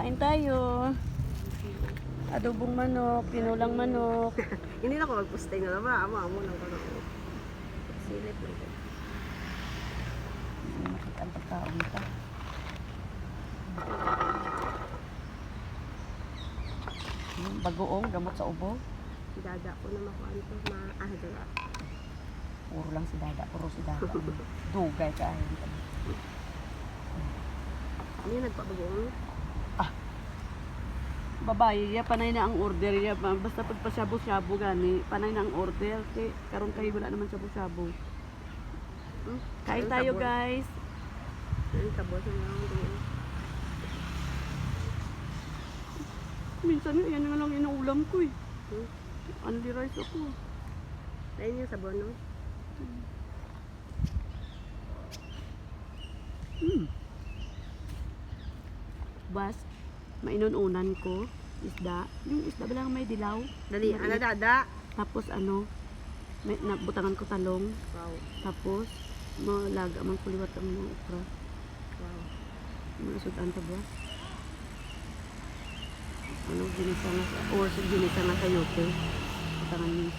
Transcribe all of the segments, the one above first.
Kain tayo. Adobong manok, tinulang manok. Hindi na ako mag-posting na naman. Amo lang ko na ako. Silip lang ko. Makita ang pagkaon ka. Bagoong, gamot sa ubo. Dada ko na makuhaan to. Dada. Puro lang si Dada, puro si Dada. Dugay ka. Hindi nagpabagoong. Babae, ya panay na ang order ya. Basta pag pasyabo-syabo gani, panay na ang order. Kay karon kayo wala naman syabo-syabo. Kain tayo, guys. Ang sabos na lang doon. Minsan yan nga lang inuulam ko eh. Only rice ako. Ayun yung sabon, no? Bas, mainununan ko isda. Yung isda ba lang may dilaw? Dali, dada. Tapos ano, may nabutangan ko talong. Wow. Tapos, malaga man kuliwat ang mga okra. Wow. Mga sudan ta ba? Ano, ginisa nga sa, or ginisa nga sa yote. Butangan niyo.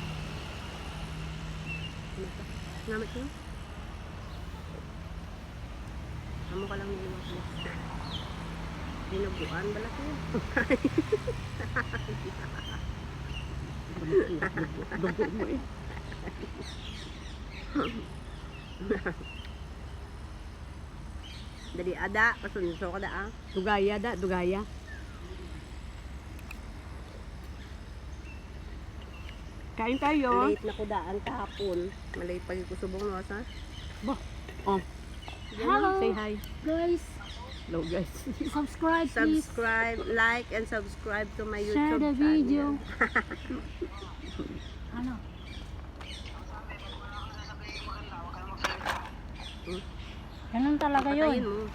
Namit mo? Amo ka lang nilimak mo. Dinaguan bala ko. Dugo mo eh. Dali ada, pasunso ka da. Dugaya da, dugaya. Kain tayo. Late na ko daan kahapon. Malate pag ikusubong mo sa. Bah. Oh. Hello. Say hi. Guys, Hello guys. subscribe please. Subscribe, like and subscribe to my Share YouTube the channel. video. Ano? Ganun talaga Patayin yun. mo.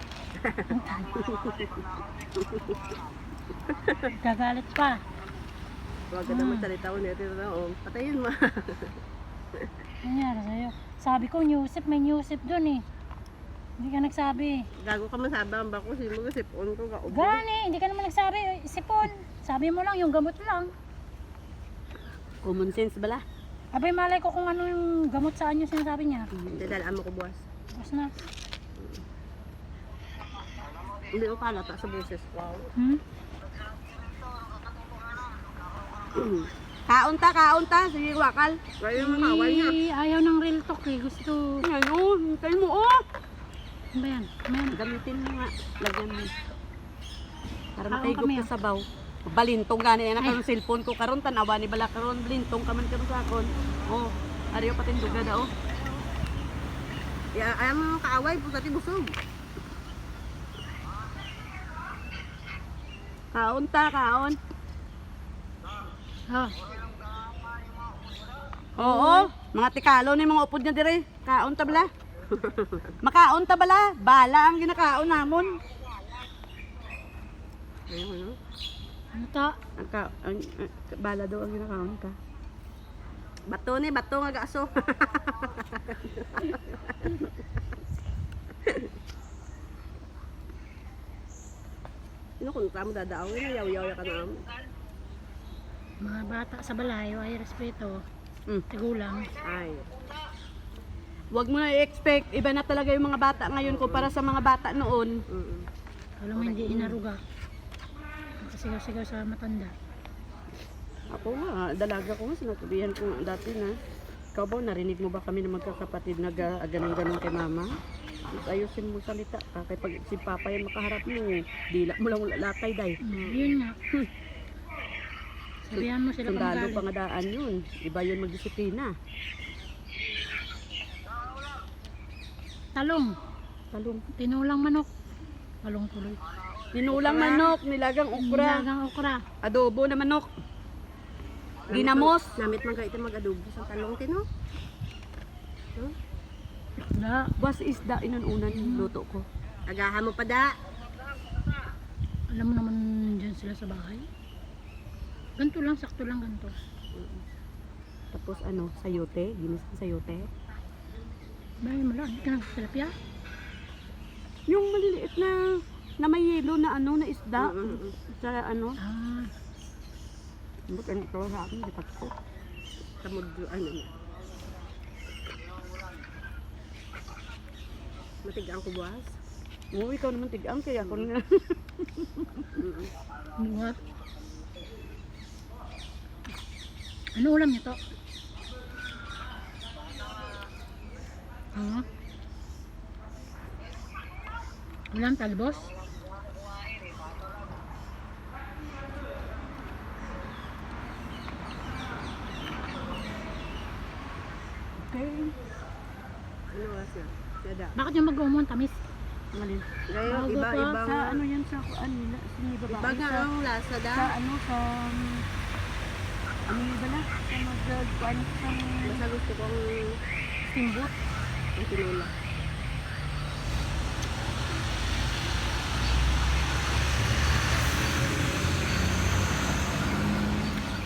Gagalit pa. Huwag ka naman salita ko nito na. Patayin mo. Nangyari sa'yo. Sabi ko, newsip, may newsip dun eh. Hindi ka nagsabi. Gago ka man sabi ang bako si mo sipon ko ka ubo. Gani, hindi ka naman nagsabi. Sipon. Sabi mo lang, yung gamot lang. Common sense bala. Abay, malay ko kung ano yung gamot saan yung sinasabi niya. Hindi dalaan mo ko buwas. Tapos na. Hindi ko palata sa boses. Wow. Kaon ta. Sige, wakal. Kaya yung makawal niya. Ayaw ng real talk eh. Gusto. Yan oh, hintayin mo oh. Ano ba yan? Ano yan? Gamitin mo nga. Lagyan mo. Para Kaon makaigop kami, ka sa baw. Balintong gani yan ang cellphone ko karon tanawa ni bala karon balintong ka man karon sa akon. Oh, ariyo patindog na oh. Ayaw mo kaaway po sa busog. Kaon ta, kaon. Oh. Oo, mga tikalo ni mga upod niya dire. Kaon ta bala. Makaon ta bala. Bala ang ginakaon namon. Ayun. Ano to? Ang bala daw ang ginakaon ka. Bato ni, bato nga gaso. Sino kung tamo dadaawin, yaw-yaw ka na amo. Mga bata sa balay, ay respeto. Tigulang. Ay. Huwag mo na i-expect, iba na talaga yung mga bata ngayon kumpara sa mga bata noon. Alam mo, hindi inaruga. Nakasigaw-sigaw sa matanda. Ako nga, dalaga ko nga, sinasabihan ko nga dati na, ikaw ba, narinig mo ba kami na magkakapatid na ganun-ganun kay mama? Mas ayusin mo salita ka, kaya pag si papa yan makaharap mo, dila mo lang lalakay day. Yun nga. Sabihan mo sila Sundalo panggalit. pangadaan yun, iba yun magdisiplina. Talong. Talong. Tinulang manok. Talong tuloy. Tinulang manok, nilagang okra, Nilagang okra. adobo na manok, ginamos. Namit man kayo mag-adobo sa talong tino. Wala. Buwas isda, inununan yung luto ko. Agahan mo pa da. Alam mo naman dyan sila sa bahay. Ganto lang, sakto lang ganto. Tapos ano, sayote, ginis ng sayote. Bahay mo lang, hindi ka nagsalapya. Yung maliliit na Na may yelo na ano, na isda. Sa ano. Ah, Bukan ito sa akin, lipat ko. Kamudyo, ano na. Matigaan ko buwas. Oo, ikaw naman tigang, kaya ako na. buhat. Ano ulam niyo to? Ulam talbos? Okay. Ano oras na? Dada. Bakit yung mag-umon tamis? Malin. Ngayon, Bago pa. iba-ibang... Sa ano yan, sa ano nila, sinibabae. Iba nga ang lasa da. Sa ano, sa... Ano yung bala? Sa mag-kuhan sa... Basta gusto kong Steamboat. ang tinula.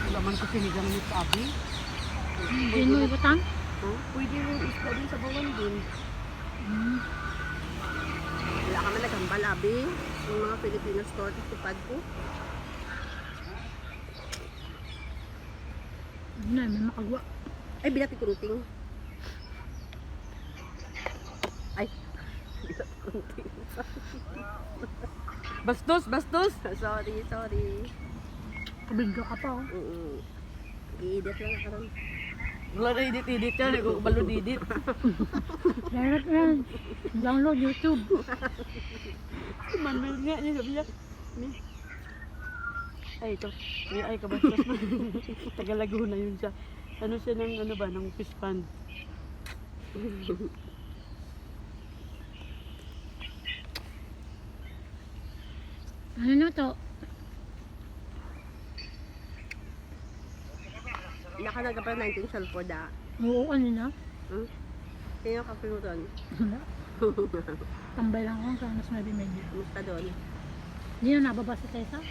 Wala man ko sinigang ni Abi. Hindi mo ibutang? Oh, pwede yung isda din sa bawang din. Hmm. Wala ka man nagambal, abi. Yung mga Filipino store, tupad ko. Hindi na, may makagwa. Ay, binati kunting. Ay, binati kunting. Bastos, bastos! Sorry. Kabigyo ka pa oh. I-edit lang ako ron. Wala na edit-edit yan, nagkukabalo edit. Direct yan. Download YouTube. Manuel nga niya, sabi niya. Ay, ito. Ay, kabastos na. Tagalago na yun siya. Ano siya ng, ano ba, ng fish pond. Ano na to? Naka na pa 19 sulfur da. Oo, kanina. Kaya ka pinuton. Wala. Tambay lang ako sa mas medyo. Kumusta doon? Hindi na nababa sa Tessa?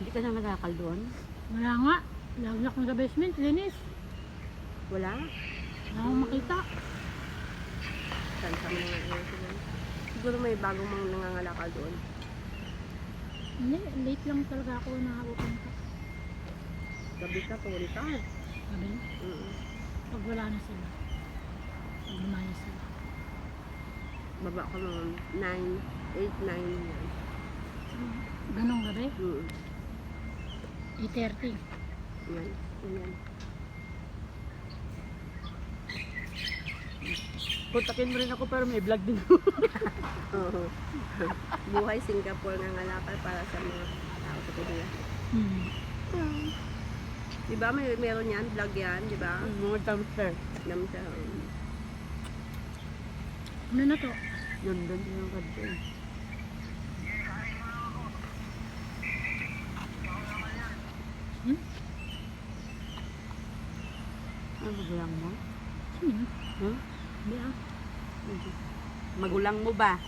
Hindi ka na nagakal doon? Wala nga. Lagnak mo sa basement, linis. Wala? Wala akong makita. Saan sa mga sila? Siguro may bagong mga nangangalakal doon. Hindi, late lang talaga ako nakapunta. Gabi ka, punta. Sabi, pag wala na sila. Pag lumayas sila. Baba ko mga 9, 8, 9 yan. Ganong gabi, 8:30. Yan. Kontakin mo rin ako pero may vlog din. Oo. Buhay Singapore nga ngalakal para sa mga tao sa Korea. Diba meron yan, vlog yan, diba? Mga dumpster. Alam siya. Ano na to? Yun, doon yung kadto. Ano magulang mo? Sino? Huh? Hindi ah. Magulang mo ba?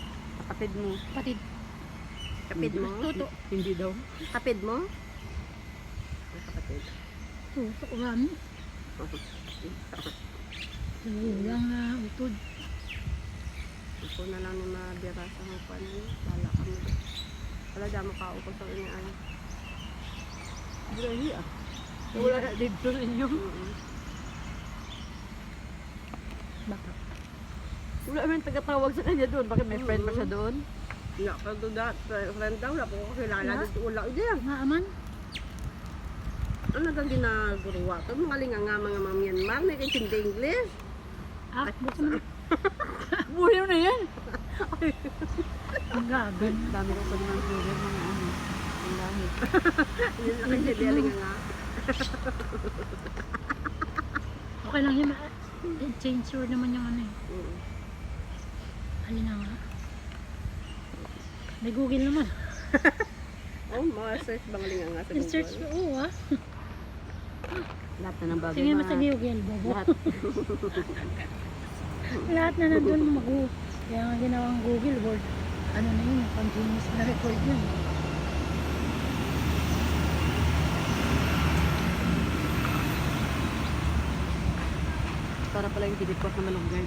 Kapatid mo? Patid. Kapid mo? Toto. Hindi daw. Kapid mo? Ang kapatid. Toto ko kami. Nagulang na utod. Ako na lang ni mabira sa mga panin. Wala kami. Wala damo ka ako sa inyo ay. Grabe ah. Wala na dito sa inyo. Bakit? Wala naman tagatawag sa kanya doon. Bakit may friend pa siya doon? Wala pa doon dat. Friend daw, wala pa ko kilala Wala? dito. Wala. Hindi yan. Maaman? Ano kang ginagawa? Ito mga linga mga Myanmar. May kaintindi English. Ah, buka mo. Buhay mo na yan. Ang gagan. Dami ko pa naman Google mga ano. Ang lahi. Hindi na kaintindi linga. Okay lang yun. Change word naman yung ano eh. Halina nga. May Google naman. Oh, mga search bang linga nga sa Google. I-search ko, oo ah. Lahat na ng bagay Tingnan mo sa Google, bobo. Lahat. Lahat na nandun mag-u. Kaya nga ginawang Google Word. Ano na yun, continuous na record yun. Para pala yung tinipot na malunggay.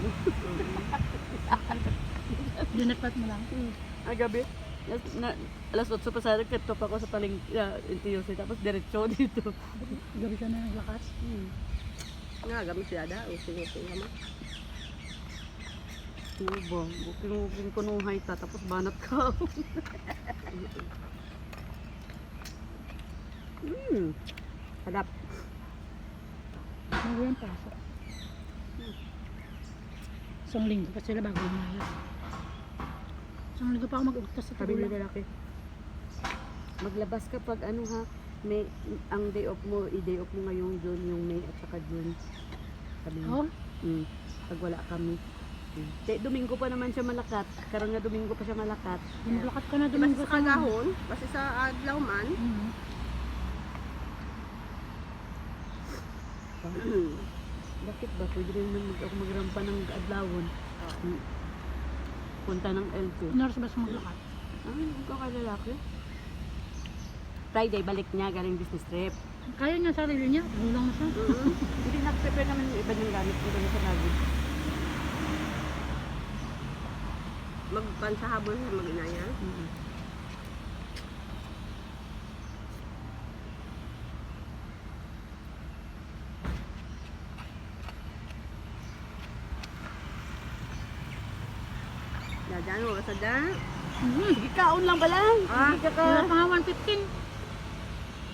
Dinapat mo lang. Ay, gabi. Alas 8 pa sana, katop ako sa paling NTUC. Tapos diretso dito. Gabi ka na naglakas. Nga, gamit siya da. Using-using naman. Diba? Booking ko nung hay ta. Tapos banat ka. Hadap. Bago yung pasok. Isang linggo pa sila bago umayos. Isang linggo pa ako mag-ugtas sa Sabi ng tagulang. lalaki, maglabas ka pag ano ha, may, ang day off mo, i-day off mo ngayong June, yung May at saka June. Sabi niya. Oh, Pag wala kami. Domingo pa naman siya malakat. Karon nga Domingo pa siya malakat. lakat ka na Basta Domingo sa kagahon, basta sa adlaw man. Bakit ba? Pwede rin naman ako magrampa ng adlawon. Punta ng LT. Nurse ba sa maglakat? Huwag ka lalaki. Friday, balik niya, galing business trip. Kaya niya sarili niya, gulang na siya. Hindi nag-prepare naman yung iba ng gamit ko sa lagid. Magpansahabol sa mag-inaya. Dadaan mo sa da. Sige, kaon lang ba lang? Sige ka Wala pa nga 115.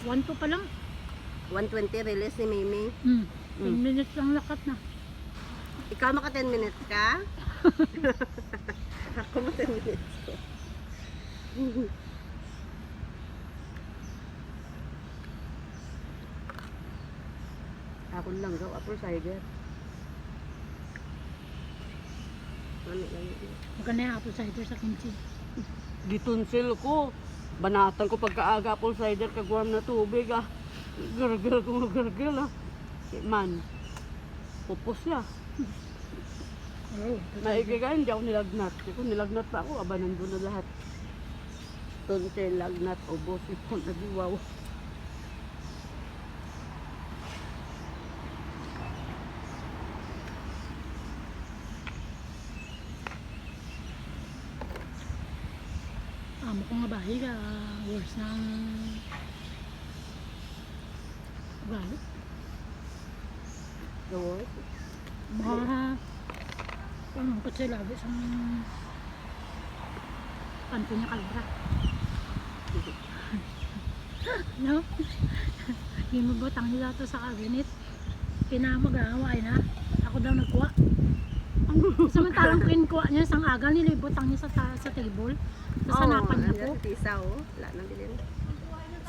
1-2 pa lang. 120 release ni Mimi. 10 minutes lang lakat na. Ikaw maka 10 minutes ka? Ako mo 10 minutes ko. Ako lang gaw, apple cider. Ano lang yun? Maganda yung apple cider sa kimchi. Gitunsil ko. Banatan ko pagkaaga apple cider, kagwam na tubig ah. Gargal ko gargal ah. Man, pupos siya. Oh, Naigigan, hindi ako nilagnat. Kung nilagnat pa ako, abanan ko na lahat. Tunsil, lagnat, ubos, ipon, nagiwaw. amo ko nga bahay ka. Worse ng ugali. Gawos. Ano ko sila sa kanto niya kalabra. No? Yung mabutang nila to sa cabinet. Pinamag-away na. Ako daw nagkuha. Samantalang kinukuha niya sang agal, nilibutang niya sa table. Tapos hanapan niya po. Sa tisa oh. Wala nang bilhin.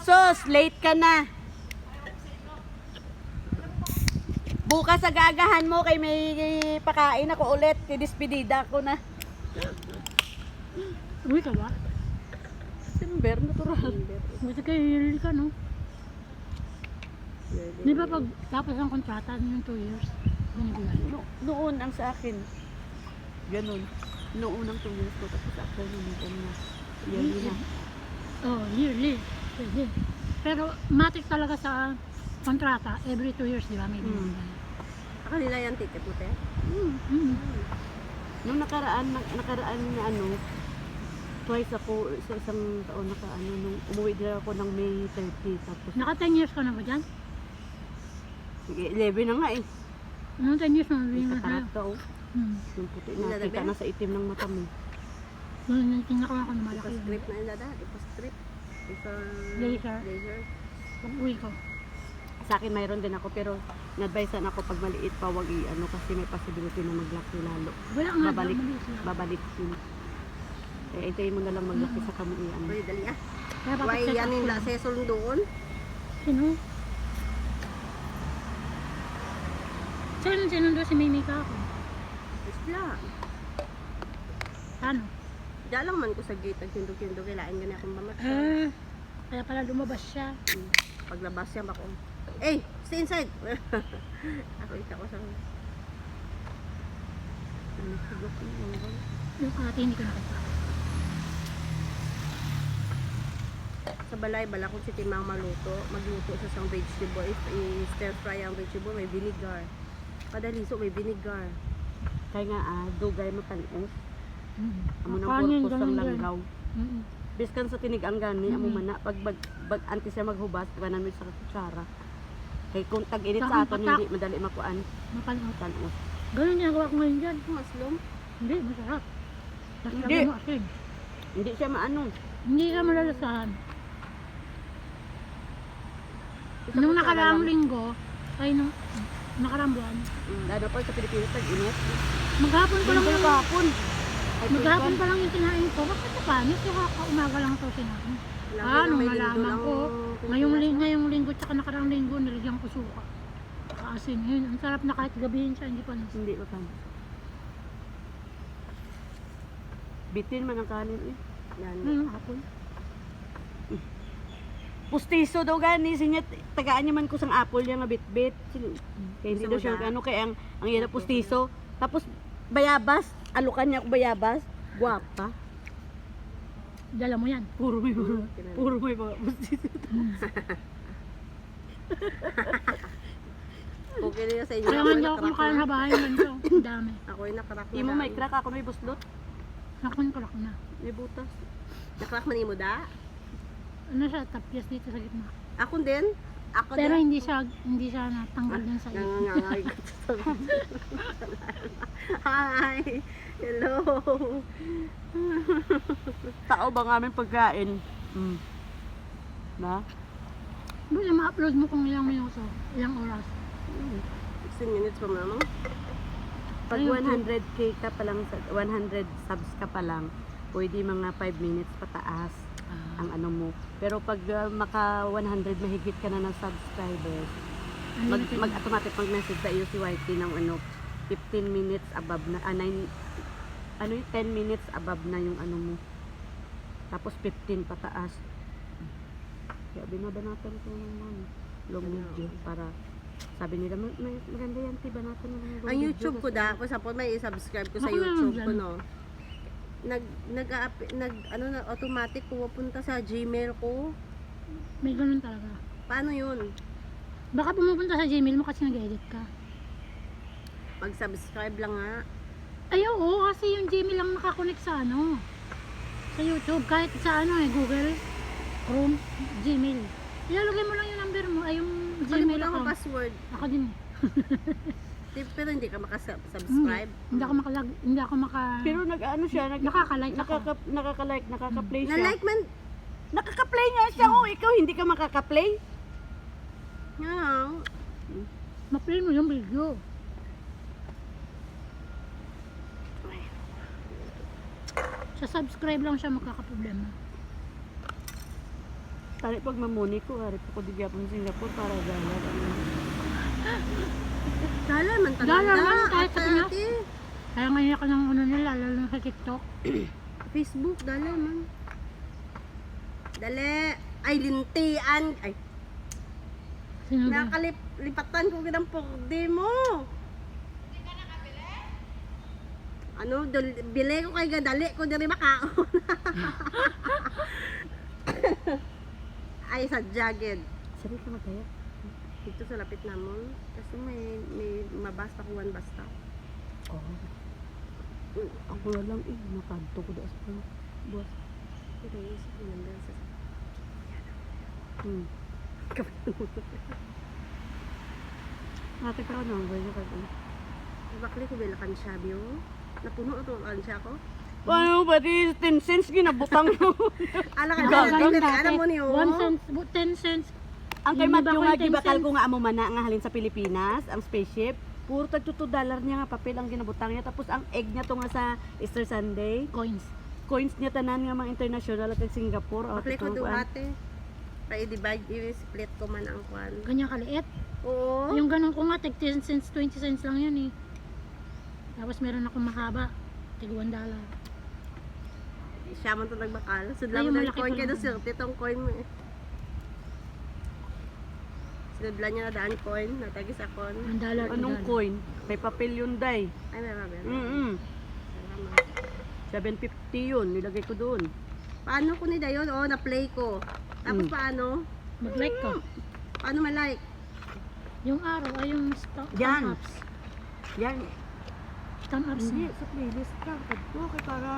Sos, late ka na. Bukas sa gagahan mo kay may pakain ako ulit. Didispedida ko na. Uy ka ba? December, natural. Buti kayo hiril ka, no? Di ba pag tapos ang kontrata yung 2 years, binibigay? Noon ang sa akin. Ganun. Noon ang 2 years ko. Tapos ako nung na. Yearly na. Oh, yearly. Pwede. Pero matik talaga sa kontrata, every 2 years, di ba? May binibigay. Sa kanila yan ticket mo, te? Nung nakaraan na ano, twice ako sa isang taon nung umuwi din ako ng May 30 tapos Naka 10 years ka na ba dyan? 11 na nga eh. Ano 10 years na mabili na Kakarat sa'yo? ka oh. Yung puti na kita na sa itim ng mata mo. Tingnan ko ako na malaki yun. Ipa-strip na nila da. Ipa-strip. Laser. Laser. Pag uwi ko. Sa akin mayroon din ako pero na-advisean ako pag maliit pa wag i-ano kasi may possibility na maglaki lalo. Wala nga Babalik. daw, mabilis lang. Babalik yun. Eh, hintayin mo na lang maglaki sa kamo i-ano. Pwede dali ah. Kaya bakit Why check yan up nila lang? sesol doon? Sino? Sino doon si Mimi ka ako? Isla. Ano? Diyan lang man ko sa gate. Nagkindog-kindog. Kailain gani akong mamatsa. Kaya pala lumabas siya. Paglabas siya ako. Hey! Stay inside! Ako isa ko sa... Yung ate hindi ko nakita. Sa balay, bala ko si Timang magluto sa isang vegetable. I-stir fry ang vegetable, may vinegar. Padaliso, may vinegar. Kaya nga dugay matalis. Amo nang Kanin, purpose ang ganun din. langgaw. Mm. Biskan sa tinig ang gani, amo Mm. mana pag anti siya maghubas, kanan mo sa kutsara. Kay kung tag-init Saka sa aton, patak. hindi madali makuan. Mapanood. Tanos. Ganun ginagawa ko ngayon dyan. Maslom. Hindi, masarap. Tapos Hindi. lagyan mo asin. Hindi siya maano. Hindi ka malalasahan. Isa Nung kutsara nakaraang lang. linggo, ay nung nakaraang buwan, Lalo pa sa Pilipinas, tag-init. maghapon pa lang Linggo yung kahapon. Ay, maghapon tuwan. pa lang yung kinain ko. Bakit sa panis? Yung umaga lang ito sinain. Lagi Ah, na nung may lindo nalaman lang ko, Pilipinas. ngayong linggo tsaka nakaraang linggo, nilagyan ko suka. Kaasin yun. Ang sarap na kahit gabihin siya, hindi panis. Hindi pa paano. Bitin man ang kanin eh. Yan. Hapon. Pustiso daw gani sinya tagaan niya man ko sang apple niya nga bitbit. Kaya hindi daw siya ano kay ang yan na pustiso. Tapos bayabas, alukan niya ako bayabas. Guwapa. Dala mo yan. Puro may mga pustiso. Okay na yan sa inyo. Kaya nga Ako'y hindi ako nakarak kumakain na. sa bahay man ito. Ang dami. Ako'y nakarak na. Imo may daan. crack ako may buslot. Nakunkulak na. May butas. Nakarak man mo da? Ano siya, tapyas dito sa gitna. Ako din. Ako Pero din. hindi siya natanggal dun sa iyo. Nangangangay ko sa Hi! Hello! Tao ba nga aming pagkain? Na? Basta ma-upload mo kung ilang minuto, ilang oras. 16 minutes pa mama. Pag Ayun, 100k ka pa lang, 100 subs ka pa lang, pwede mga 5 minutes pataas ang ano mo. Pero pag maka 100 mahigit ka na ng subscribers, Unlimited. mag-automatic mag-message sa iyo si YT ng ano, 15 minutes above na, 9, ano yung 10 minutes above na yung ano mo. Tapos 15 pataas. Kaya binabanatan ko ng long video para sabi nila, may maganda yan, tiba natin ng long Ang video YouTube ko kasi da, kung saan po may subscribe ko sa Ako meron YouTube dyan. ko no. Ano na automatic pupunta sa Gmail ko. May ganun talaga. Paano 'yun? Baka pumupunta sa Gmail mo kasi nag-edit ka. Mag-subscribe lang nga. Ay oo, kasi yung Gmail lang nakakonect sa ano. Sa YouTube, kahit sa ano Google, Chrome, Gmail. Ilalagay mo lang yung number mo, ay yung Gmail Kalimutan ko account. password. Ako din. Pero hindi ka makasubscribe. Hindi ako maka... pero nag-ano siya, Nakaka-like ako. nakaka-like, nakaka-play siya. Na-like man. Nakaka-play nga siya, oh, ikaw hindi ka makaka-play. Yeah. Ma-play mo yung video. Sa subscribe lang siya magkakaproblema. Tari pag mamuni ko, hari ko di gyapon Singapore para gala. Dala man talaga. Dala man, kahit sa Pinas. Ate. Kaya ngayon ako ng ano nila, lalo na sa TikTok. Facebook, dala man. Dali. Ay, lintian. Ay, Sino ba? nakalipatan ko ng porde mo. Ano, bili ko kay gadali ko diri makaon. Ay, sa jagged. Sabi ka magkaya. Dito sa lapit namon. Kasi may mabasta ko one basta. Oh. Ako na lang eh, nakanto ko da sa buwas. Pero isip ko nandun sa Ate pa ka nang gawin ka. bakli ko bilakan siya, biyo. Napuno ito ang siya ko. Paano ba di 10 cents ginabutang mo? Ala ka, Gagal alam mo niyo. 1 cent, 10 cents. Ang kay Hindi ba Matthew ko nga yung 10 gibakal cents? ko nga amo mana nga halin sa Pilipinas, ang spaceship. Puro tag $2 niya nga papel ang ginabutang niya. Tapos ang egg niya to nga sa Easter Sunday. Coins. Coins niya tanan nga mga international at Singapore. Bakli ko ito, duhate. Para i-divide, i-split ko man ang kwan. Ganyan kaliit. Oo. Yung ganun ko nga, tag 10 cents, 20 cents lang yun eh. Tapos meron akong mahaba. Tig $1. Siya man ito nagbakal. Ay, Sudlan yung mo ng malaki coin pa kaya lang. doon itong coin mo eh. Sudlan niya na daan coin, natagis akon. $1, Anong $2. coin? May papel yun, day. Ay, meron ba? Mm-mm. Salamat. 750 yun, nilagay ko doon. Paano ko ni Dayon? Oo, na-play ko. Tapos paano? Mag-like ka. Paano ma-like? Yung araw ay yung thumb Yan. ups. Yan. Thumb ups. Hindi, sa playlist ka. Kadto, kay para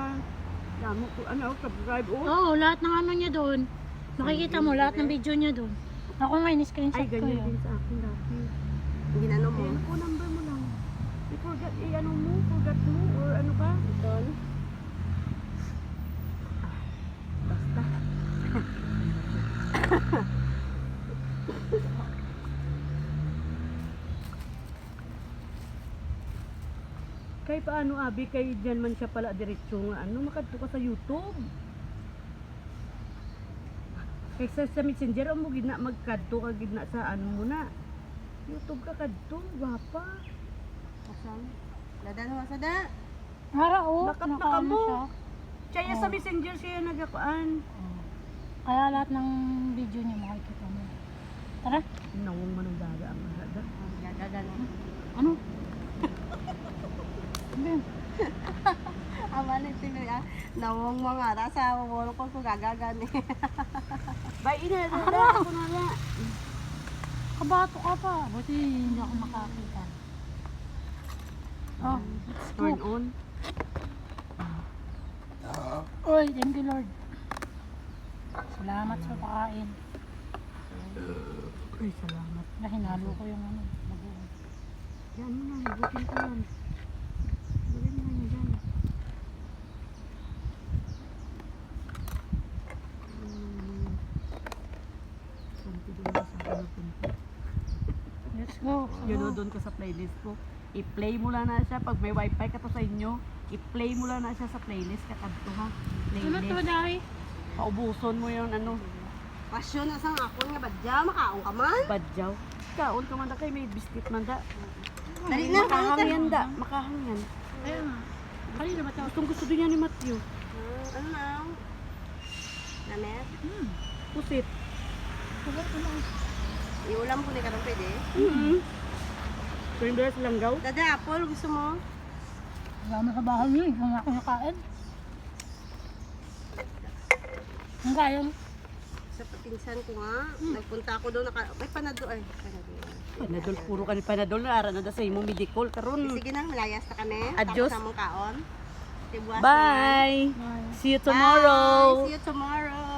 Damo ko, ano, subscribe, oh. Oo, lahat ng ano niya doon. Makikita mo lahat ng video niya doon. Ako nga, Ay, in-screenshot ko ganyan yun. din sa akin dati. Ginano mo. Ayan po, number mo lang. I-forgot, ano mo, forgot mo, or ano ka? Doon. Basta. Kay paano, Abi, kay dyan man siya pala diretso nga, ano, makadto ka sa YouTube. Kay sa Messenger, mo gidna magkadto ka gidna sa ano mo na. YouTube ka kadto, gwapa. Asan? Dadan mo sa da. Hara, oh. Nakat na ka nakaano mo. siya. Kaya sa Messenger siya nagakuan. Kaya lahat ng video niya makikita mo. Tara. Nawong manunggaga ang mahada. Gaganon. Ano? Ano yun? Aman ito na nawong mga rasa wala ko gagagan eh. Bay, ina, dada, ako na na. Kabato ka pa. Buti hindi ako makakita. Oh, let's go. Turn on. Oy, thank you Lord. Salamat sa pakain. Ay, salamat. Na hinalo ko yung ano. bagoong. Yan mo na, bukin ko yan. Bukin mo yan dyan. Kunti doon na sa ano punta. Let's go. Yun o, doon ka sa playlist ko. I-play mo lang na siya. Pag may wifi ka to sa inyo, i-play mo lang na siya sa playlist. Kakadto ha. Ano to Playlist. dahil? Paubuson mo yun, ano. Pasyon na sang ako nga badya makaon ka man. Badyaw. Kaon ka man da kay may biscuit man da. Dali na Makahangyan da. Makahangyan. Ayun nga. Kanina ba ito? Gustong gusto din yan ni Matthew. Ano na? Namet? Pusit. Iulam ko ni karong pwede. Pwede langgaw. Dada apple gusto mo? Wala sa bahay niyo. Hindi ako nakain. Ang kain. Sa pinsan ko nga, nagpunta ako doon may panado ay. Panadol, puro ka ni Panadol. Naara na da sa imo medical karon. Sige na, malayas na kami. Adios. Tapos na mong kaon. Tibuas Bye. Bye. See you Bye. tomorrow. See you tomorrow.